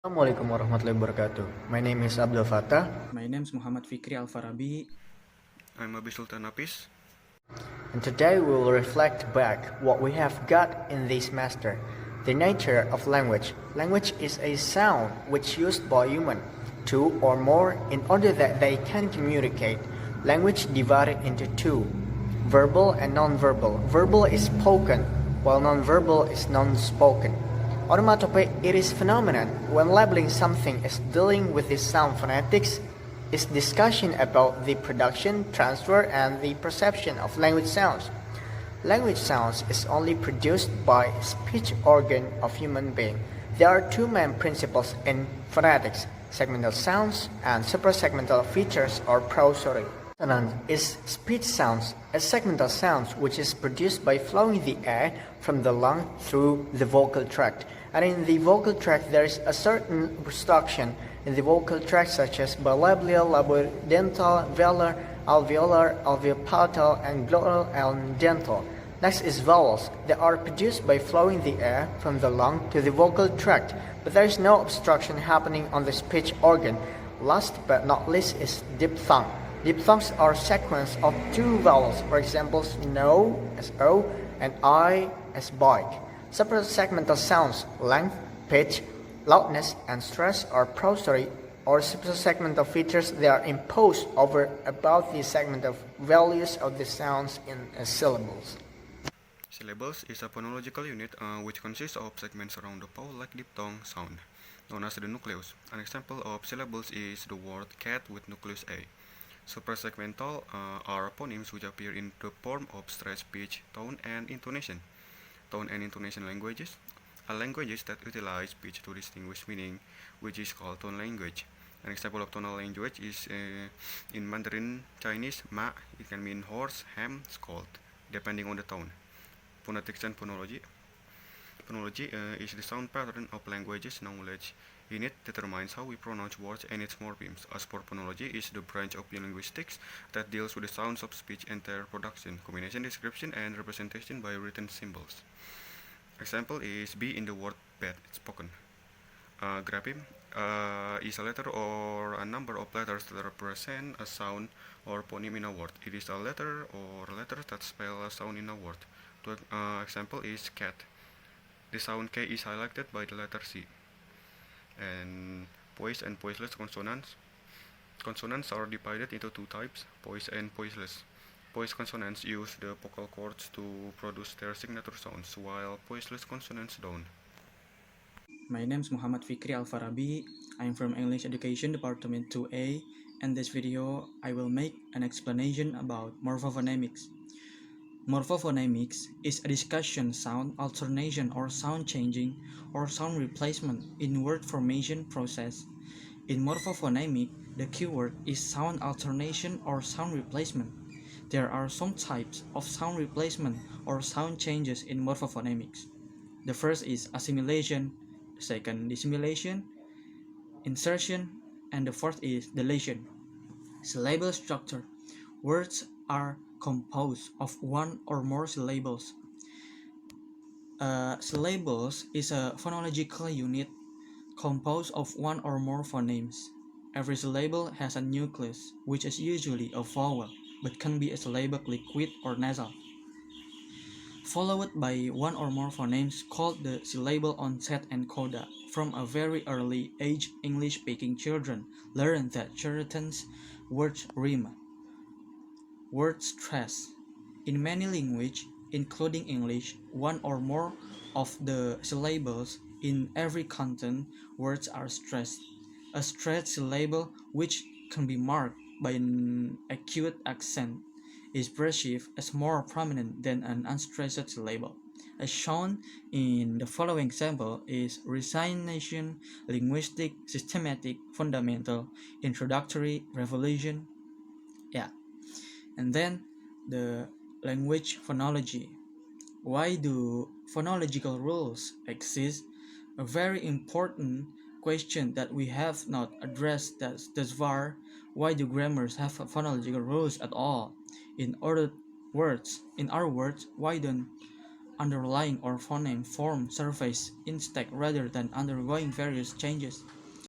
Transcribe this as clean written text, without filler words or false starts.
Assalamualaikum warahmatullahi wabarakatuh. My name is Abdul Fattah. My name is Fikri Alfarabi. I'm Sultan Hafiiz. And today we will reflect back what we have got in this semester. The nature of language. Language is a sound which used by human, two or more, in order that they can communicate. Language divided into two, verbal and non-verbal. Verbal is spoken, while non-verbal is non-spoken. Onomatopoeia, it is phenomenon when labeling something as dealing with the sound phonetics is discussion about the production, transfer, and the perception of language sounds. Language sounds is only produced by speech organ of human being. There are two main principles in phonetics, segmental sounds and suprasegmental features or prosody. Consonant is speech sounds, as segmental sounds which is produced by flowing the air from the lung through the vocal tract. And in the vocal tract there is a certain obstruction in the vocal tract such as bilabial, labiodental, velar, alveolar, alveopalatal, and glottal and dental. Next is vowels. They are produced by flowing the air from the lung to the vocal tract, but there is no obstruction happening on the speech organ. Last but not least is diphthong. Diphthongs are sequence of two vowels, for example, snow as O and I as bike. Separate segmental sounds, length, pitch, loudness, and stress are prosody or suprasegmental features that are imposed over about the segmental values of the sounds in syllables. Syllables is a phonological unit which consists of segments around the vowel like diphthong sound, known as the nucleus. An example of syllables is the word cat with nucleus A. Suprasegmental are phonemes which appear in the form of stress, pitch, tone, and intonation. Tone and intonation languages are languages that utilize pitch to distinguish meaning, which is called tone language. An example of tonal language is in Mandarin Chinese, ma, it can mean horse, ham, scold, depending on the tone. Phonetics and phonology. Phonology is the sound pattern of languages knowledge. In it determines how we pronounce words and its morphemes. As for phonology is the branch of linguistics that deals with the sounds of speech and their production, combination, description, and representation by written symbols. Example is B in the word bed, spoken. Grapheme is a letter or a number of letters that represent a sound or phoneme in a word. It is a letter or letters that spell a sound in a word. Example is cat. The sound K is highlighted by the letter C. And poised and poiseless consonants. Consonants are divided into two types, poised and poiseless. Poised consonants use the vocal cords to produce their signature sounds, while poiseless consonants don't. My name is Fikri Alfarabi. I'm from English Education Department 2A, and this video I will make an explanation about morphophonemics. Morphophonemics is a discussion sound alternation or sound changing or sound replacement in word formation process. In morphophonemic, the keyword is sound alternation or sound replacement. There are some types of sound replacement or sound changes in morphophonemics. The first is assimilation, the second dissimilation, insertion, and the fourth is deletion. Syllable structure. Words are composed of one or more syllables. Syllables is a phonological unit composed of one or more phonemes. Every syllable has a nucleus, which is usually a vowel, but can be a syllabic liquid or nasal, followed by one or more phonemes called the syllable onset and coda. From a very early age, English-speaking children learn that certain words rhyme, word stress. In many languages, including English, one or more of the syllables in every content words are stressed. A stressed syllable, which can be marked by an acute accent, is perceived as more prominent than an unstressed syllable. As shown in the following example is resignation, linguistic, systematic, fundamental, introductory, revolution. And then the language phonology. Why do phonological rules exist? A very important question that we have not addressed thus far. Why do grammars have phonological rules at all? In our words, why don't underlying or phoneme form surface intact rather than undergoing various changes.